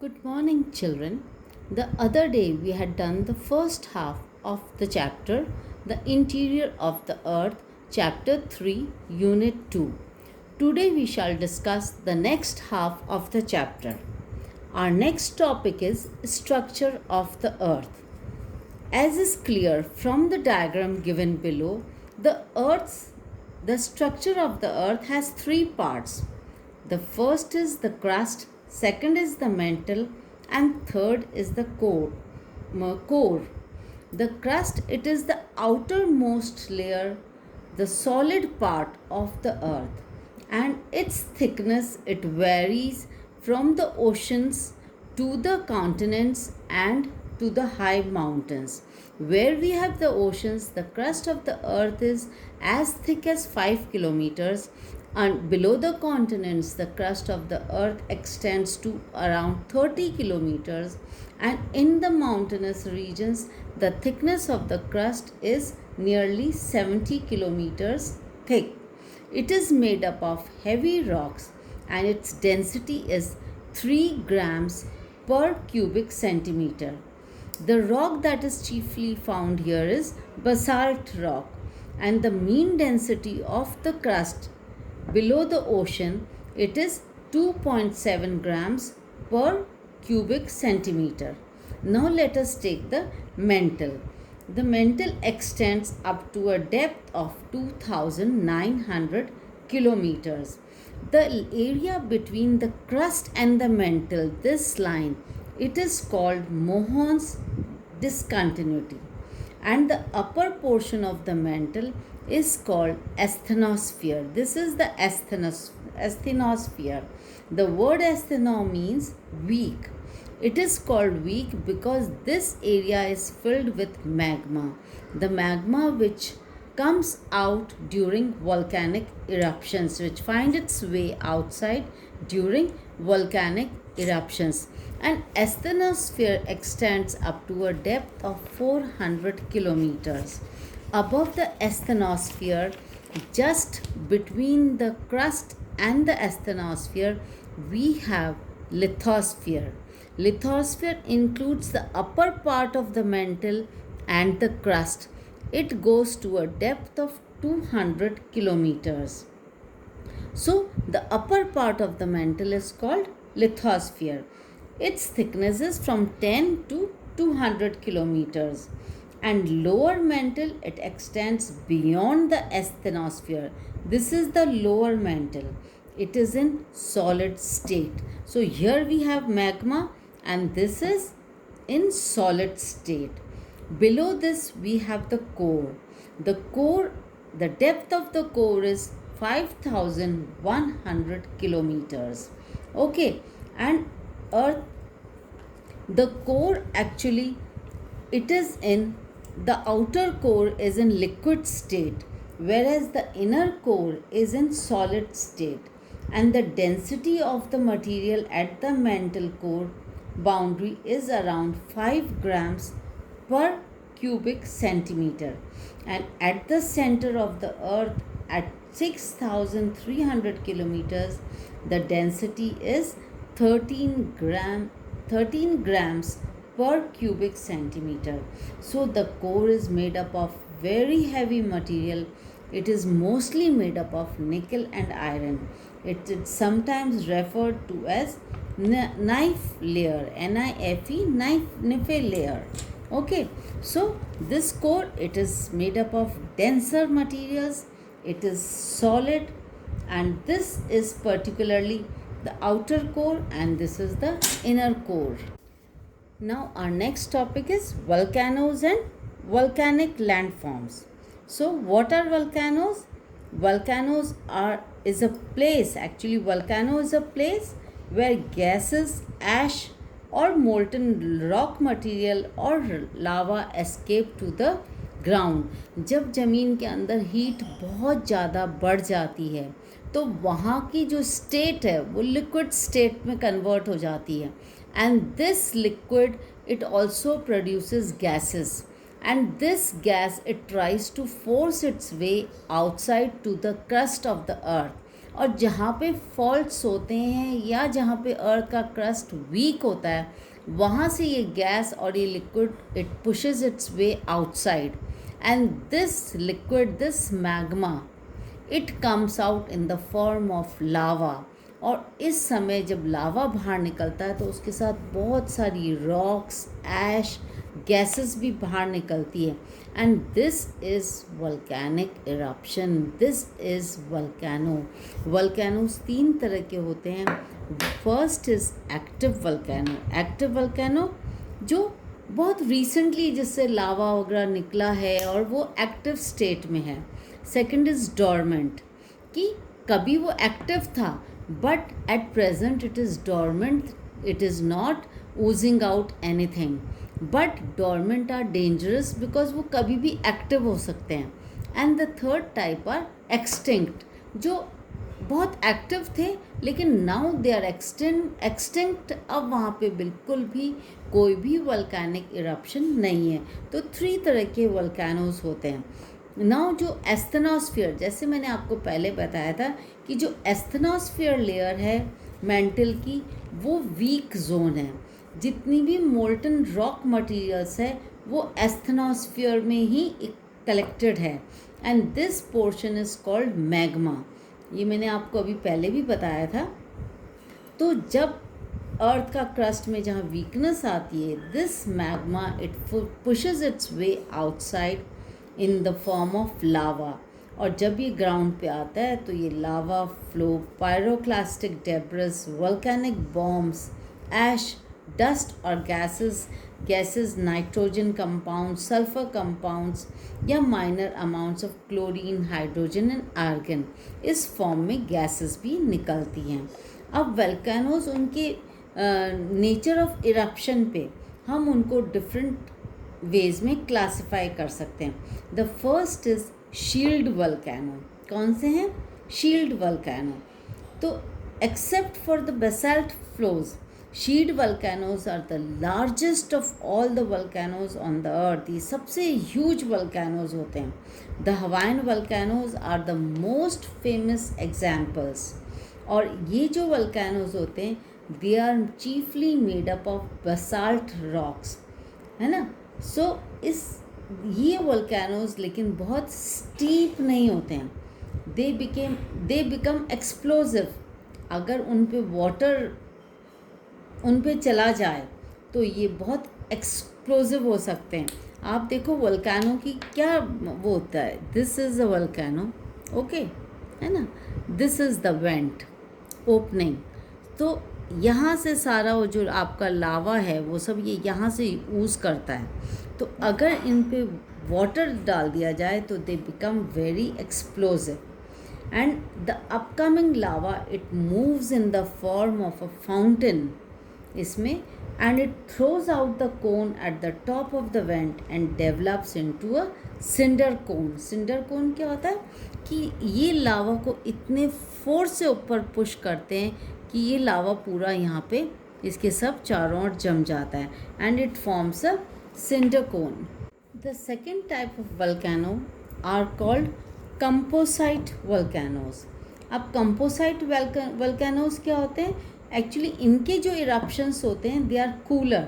Good morning, children. The other day we had done the first half of the chapter, The Interior of the Earth, Chapter 3, Unit 2. Today we shall discuss the next half of the chapter. Our next topic is Structure of the Earth. As is clear from the diagram given below, the structure of the earth has three parts. The first is the crust, second is the mantle, and third is the core. The crust, it is the outermost layer, the solid part of the earth, and its thickness it varies from the oceans to the continents and to the high mountains. Where we have the oceans, the crust of the earth is as thick as 5 kilometers, and below the continents, the crust of the earth extends to around 30 kilometers, and in the mountainous regions, the thickness of the crust is nearly 70 kilometers thick. It is made up of heavy rocks and its density is 3 grams per cubic centimeter. The rock that is chiefly found here is basalt rock, and the mean density of the crust below the ocean it is 2.7 grams per cubic centimeter. Now let us take the mantle. The mantle extends up to a depth of 2900 kilometers. The area between the crust and the mantle, this line, it is called Mohon's discontinuity, and the upper portion of the mantle is called asthenosphere. This is the asthenosphere. The word astheno means weak. It is called weak because this area is filled with magma. The magma which comes out during volcanic eruptions, which find its way outside during volcanic eruptions. An asthenosphere extends up to a depth of 400 kilometers. Above the asthenosphere, just between the crust and the asthenosphere, we have lithosphere. Lithosphere includes the upper part of the mantle and the crust. It goes to a depth of 200 kilometers. So, the upper part of the mantle is called lithosphere. Its thickness is from 10 to 200 kilometers. And lower mantle, it extends beyond the asthenosphere. This is the lower mantle. It is in solid state. So, here we have magma, and this is in solid state. Below this we have the core. The depth of the core is 5100 kilometers. Okay, and earth, the core actually, it is in, the outer core is in liquid state, whereas the inner core is in solid state, and the density of the material at the mantle core boundary is around 5 grams per cubic centimeter, and at the center of the earth at 6300 kilometers the density is 13 grams per cubic centimeter. So the core is made up of very heavy material. It is mostly made up of nickel and iron. It is sometimes referred to as knife layer, NIFE, knife layer. Okay, so this core, it is made up of denser materials. It is solid, and this is particularly the outer core, and this is the inner core. Now our next topic is volcanoes and volcanic landforms. So what are volcanoes? Volcanoes is a place, actually volcano is a place where gases, ash or molten rock material or lava escape to the ground. जब ज़मीन के अंदर heat बहुत ज़्यादा बढ़ जाती है तो वहाँ की जो स्टेट है वो लिक्विड स्टेट में कन्वर्ट हो जाती है, and this liquid it also produces gases, and this gas, it tries to force its way outside to the crust of the earth, और जहाँ पे फॉल्ट्स होते हैं या जहाँ पे अर्थ का क्रस्ट वीक होता है, वहाँ से ये गैस और ये liquid it pushes its way outside, and this liquid, this magma, it comes out in the form of lava. और इस समय जब लावा बाहर निकलता है तो उसके साथ बहुत सारी रॉक्स, ऐश, गैसेस भी बाहर निकलती है, and this is volcanic eruption, this is volcano. Volcanoes 3 तरह के होते हैं। First is active volcano. Active volcano जो बहुत रिसेंटली जिससे लावा वगैरह निकला है और वो एक्टिव स्टेट में है। सेकंड इज़ डॉर्मेंट, कि कभी वो एक्टिव था but at present it is dormant, it is not oozing out anything, but dormant are dangerous because वो कभी भी एक्टिव हो सकते हैं। And the third type are extinct, जो बहुत एक्टिव थे लेकिन नाउ दे आर एक्सटिंक्ट, अब वहाँ पे बिल्कुल भी कोई भी वल्केनिक इरप्शन नहीं है। तो 3 तरह के वल्केनोस होते हैं। नाउ जो एस्थेनोस्फीयर, जैसे मैंने आपको पहले बताया था कि जो एस्थेनोस्फीयर लेयर है मेंटल की, वो वीक जोन है। जितनी भी मोल्टन रॉक मटेरियल्स है वो एस्थेनोस्फीयर में ही कलेक्टेड है, and this portion is called magma. ये मैंने आपको अभी पहले भी बताया था। तो जब अर्थ का क्रस्ट में जहाँ वीकनेस आती है, this magma it pushes its way outside in the form of lava, और जब ये ग्राउंड पे आता है तो ये lava flow, pyroclastic debris, volcanic bombs, ash, dust और gases, nitrogen compound, sulphur compounds या minor amounts of chlorine, hydrogen and argon, इस फॉर्म में गैसेस भी निकलती हैं। अब वोल्केनोज उनके नेचर ऑफ इरप्शन पे हम उनको डिफरेंट वेज में क्लासिफाई कर सकते हैं। The first is shield volcano. कौन से हैं? Shield volcano. तो except for the basalt flows, shield volcanoes are the largest of all the volcanoes on the earth. ये सबसे ह्यूज वोल्केनोज होते हैं। The Hawaiian volcanoes are the most famous examples. और ये जो वोल्केनोज होते हैं they are chiefly made up of basalt rocks, है ना। सो ये वोल्केनोज लेकिन बहुत स्टीप नहीं होते हैं। They become explosive. अगर उन पे वाटर उन पे चला जाए तो ये बहुत एक्सप्लोजिव हो सकते हैं। आप देखो वोल्केनो की क्या वो होता है, this is a volcano, okay, है ना। This is the went opening. तो यहाँ से सारा वो जो आपका लावा है वो सब ये यहाँ से यूज़ करता है। तो अगर इन पे वाटर डाल दिया जाए तो they become very explosive, and the upcoming lava it moves in the form of a fountain इसमें, and it throws out the cone at the top of the vent and develops into a cinder cone. Cinder cone क्या होता है कि ये लावा को इतने force से ऊपर पुश करते हैं कि ये लावा पूरा यहाँ पे इसके सब चारों ओर जम जाता है, and it forms a cinder cone. The second type of volcano are called composite volcanoes. अब composite volcanoes क्या होते हैं? Actually इनके जो eruptions होते हैं they are cooler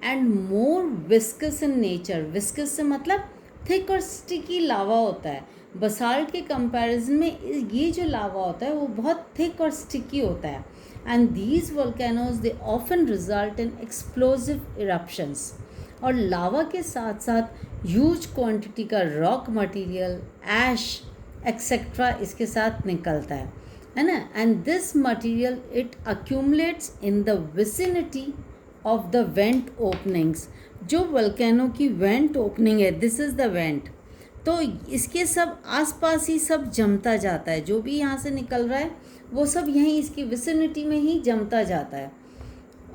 and more viscous in nature. Viscous से मतलब thick और sticky लावा होता है। बसाल्ट के कंपैरिजन में ये जो लावा होता है वो बहुत थिक और स्टिकी होता है, and these volcanoes they often result in explosive eruptions. और लावा के साथ साथ ह्यूज क्वांटिटी का रॉक मटेरियल, ऐश एक्सेट्रा इसके साथ निकलता है ना। And this material it accumulates in the vicinity of the vent openings. जो वोल्केनो की वेंट ओपनिंग है, दिस इज़ द वेंट, तो इसके सब आसपास ही सब जमता जाता है। जो भी यहाँ से निकल रहा है वो सब यहीं इसकी विसिनिटी में ही जमता जाता है,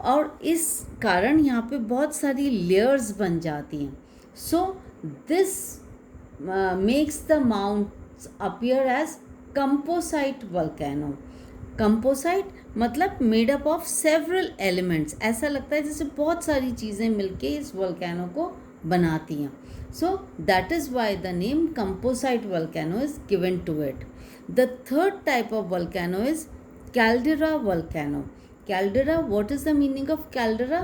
और इस कारण यहाँ पे बहुत सारी लेयर्स बन जाती हैं। So this makes the mounts appear as composite volcano. Composite मतलब made up of several elements. ऐसा लगता है जैसे बहुत सारी चीज़ें मिलके इस वोल्केनो को बनाती हैं। So that is why the name composite volcano is given to it. The third type of volcano is caldera volcano. Caldera, what is the meaning of caldera?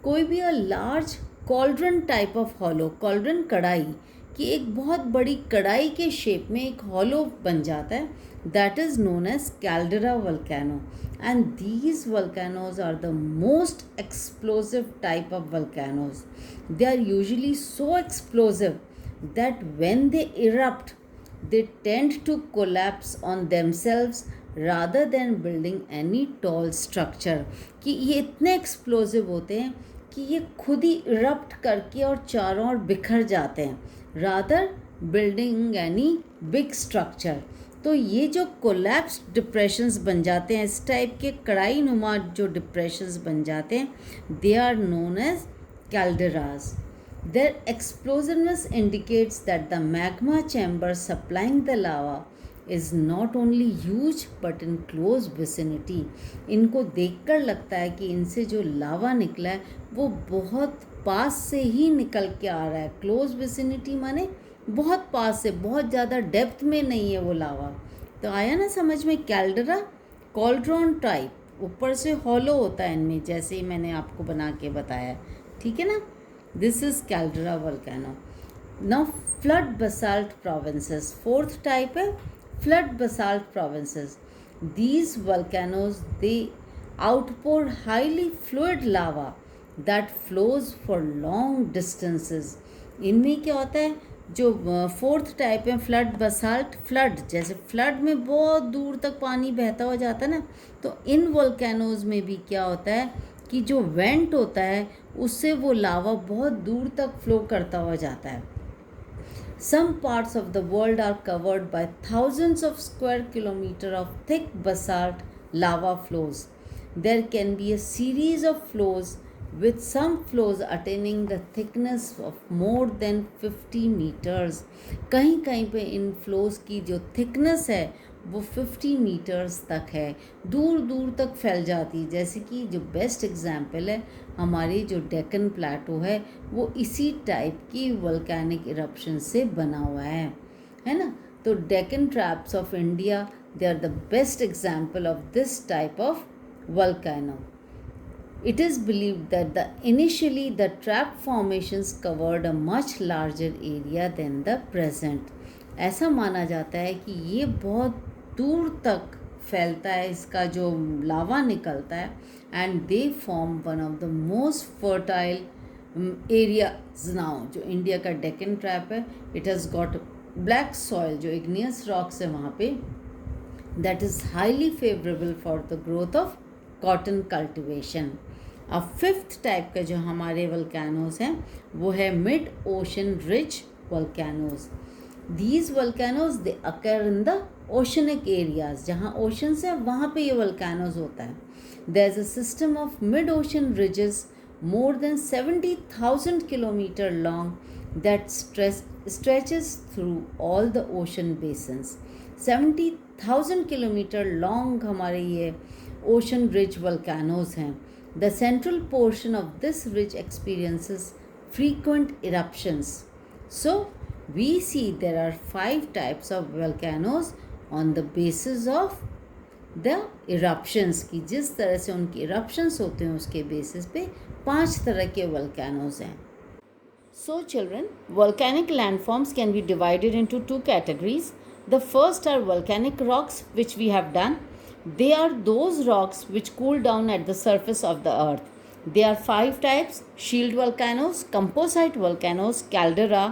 कोई भी a large cauldron type of hollow, cauldron कढ़ाई, कि एक बहुत बड़ी कढ़ाई के shape में एक hollow बन जाता है, that is known as caldera volcano. And these volcanoes are the most explosive type of volcanoes. They are usually so explosive that when they erupt, they tend to collapse on themselves rather than building any tall structure. कि ये इतने explosive होते हैं कि ये खुद ही erupt करके और चारों ओर बिखर जाते हैं rather building any big structure. तो ये जो कोलैप्स डिप्रेशंस बन जाते हैं, इस टाइप के कड़ाई नुमा जो डिप्रेशंस बन जाते हैं, they are known as calderas. Their explosiveness indicates that the magma chamber supplying the lava is not only huge but in close vicinity. इनको देखकर लगता है कि इनसे जो लावा निकला है वो बहुत पास से ही निकल के आ रहा है. क्लोज विसिनिटी माने बहुत पास से, बहुत ज़्यादा डेप्थ में नहीं है वो लावा. तो आया ना समझ में? कैल्डरा कॉल्ड्रॉन टाइप, ऊपर से हॉलो होता है इनमें, जैसे ही मैंने आपको बना के बताया. ठीक है ना? This is caldera volcano. Now flood basalt provinces. Fourth type है flood basalt provinces. These volcanoes, they outpour highly fluid lava that flows for long distances. इनमें क्या होता है, जो फोर्थ टाइप है फ्लड बसाल्ट, फ्लड जैसे फ्लड में बहुत दूर तक पानी बहता हुआ जाता है ना, तो इन वोल्केनोज में भी क्या होता है कि जो वेंट होता है उससे वो लावा बहुत दूर तक फ्लो करता हुआ जाता है. Some parts of the world are covered by thousands of square kilometers of thick basalt lava flows. There can be a series of flows with some flows attaining the thickness of more than 50 meters. कहीं कहीं पे इन flows की जो thickness है वो 50 metres तक है, दूर दूर तक फैल जाती है. जैसे कि जो बेस्ट एग्जाम्पल है हमारी जो डेक्कन प्लेटो है वो इसी टाइप की वोल्केनिक इरप्शन से बना हुआ है ना. तो Deccan traps of India, they are the best example of this type of volcano. It is believed that initially the trap formations covered a much larger area than the present. ऐसा माना जाता है कि ये बहुत दूर तक फैलता है, इसका जो लावा निकलता है, and they form one of the most fertile areas now. जो इंडिया का डेक्कन ट्रैप है, it has got black soil, जो इग्नियस रॉक्स है वहाँ पे, that is highly favourable for the growth of cotton cultivation. अब फिफ्थ टाइप का जो हमारे वोल्केनोज हैं वो है mid ocean ridge volcanoes. These volcanoes they occur in the oceanic areas, जहाँ ओशंस है वहाँ पे ये वोल्केनोज होता है. There is a system of mid ocean ridges more than 70,000 kilometer long that stretches through all the ocean basins. 70,000 kilometer long हमारे ये ocean ridge volcanoes हैं. The central portion of this ridge experiences frequent eruptions. So we see there are 5 types of volcanoes on the basis of the eruptions, की जिस तरह से उनकी eruptions होते हैं उसके basis पे 5 तरह के volcanoes हैं. So children, volcanic landforms can be divided into 2 categories. The first are volcanic rocks, which we have done. They are those rocks which cool down at the surface of the earth. There are 5 types: shield volcanoes, composite volcanoes, caldera,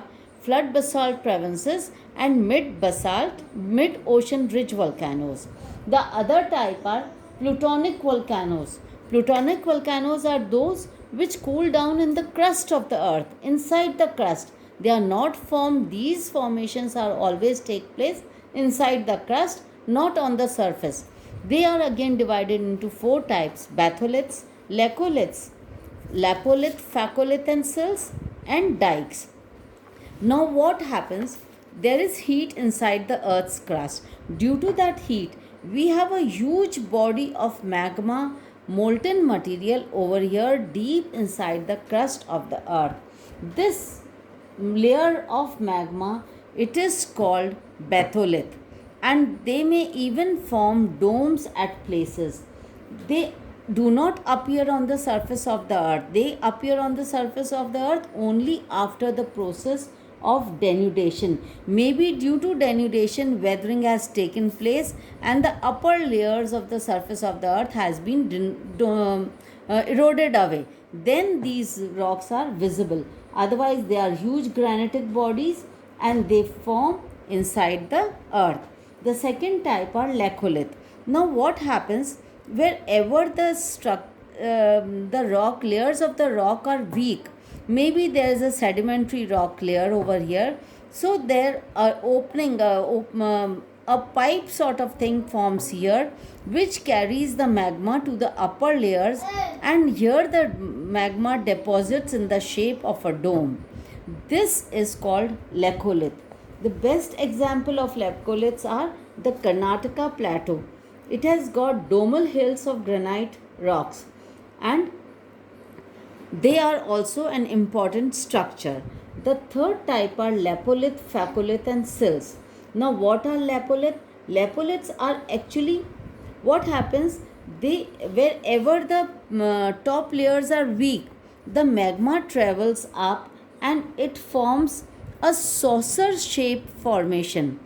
flood basalt provinces, and mid-ocean ridge volcanoes. The other type are plutonic volcanoes. Plutonic volcanoes are those which cool down in the crust of the earth, inside the crust. They are not formed, these formations are always take place inside the crust, not on the surface. They are again divided into 4 types: batholiths, laccoliths, lapolith, phacolith and sills, and dikes. Now what happens? There is heat inside the earth's crust. Due to that heat, we have a huge body of magma, molten material over here deep inside the crust of the earth. This layer of magma, it is called batholith. and they may even form domes at places. They do not appear on the surface of the earth. They appear on the surface of the earth only after the process of denudation. Maybe due to denudation, weathering has taken place and the upper layers of the surface of the earth has been eroded away. Then these rocks are visible. Otherwise, they are huge granitic bodies and they form inside the earth. The second type are laccolith. Now, what happens wherever the rock layers of the rock are weak? Maybe there is a sedimentary rock layer over here, so there are a pipe sort of thing forms here, which carries the magma to the upper layers, and here the magma deposits in the shape of a dome. This is called laccolith. The best example of laccoliths are the Karnataka plateau. It has got domal hills of granite rocks, and they are also an important structure. The third type are lapolith, phacolith, and sills. Now, what are lapolith? Lapoliths are actually what happens. They wherever the top layers are weak, the magma travels up and it forms a saucer shaped formation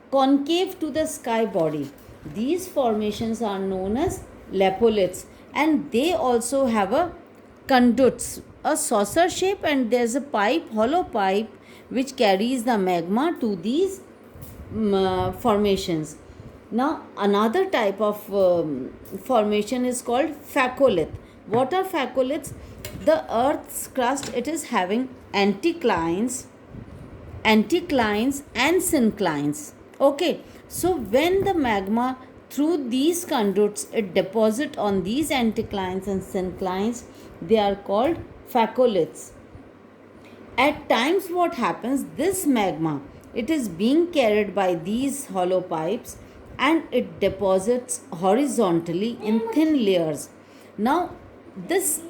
concave to the sky body. These formations are known as lapoliths, and they also have a conduits, a saucer shape, and there's a pipe, hollow pipe, which carries the magma to these formations. Now, another type of formation is called phacolith. What are phacoliths? The earth's crust, it is having anticlines and synclines. Okay, so when the magma through these conduits it deposit on these anticlines and synclines, they are called phacoliths. At times, what happens, this magma, it is being carried by these hollow pipes and it deposits horizontally in thin layers. Now, this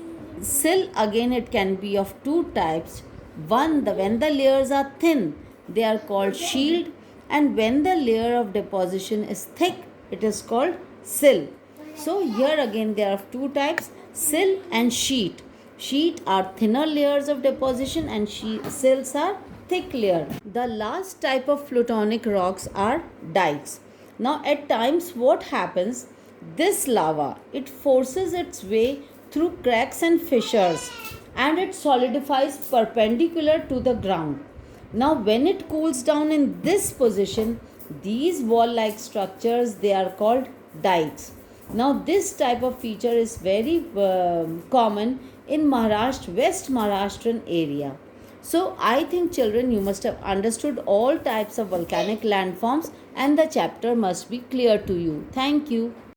sill again, it can be of two types. One, when the layers are thin, they are called shield, and when the layer of deposition is thick, it is called sill. So here again there are two types, sill and sheet. Sheet are thinner layers of deposition and sills are thick layer. The last type of plutonic rocks are dikes. Now at times what happens, this lava, it forces its way through cracks and fissures and it solidifies perpendicular to the ground. Now when it cools down in this position, these wall-like structures, they are called dikes. Now this type of feature is very common in Maharashtra, West Maharashtrian area. So I think children, you must have understood all types of volcanic landforms and the chapter must be clear to you. Thank you.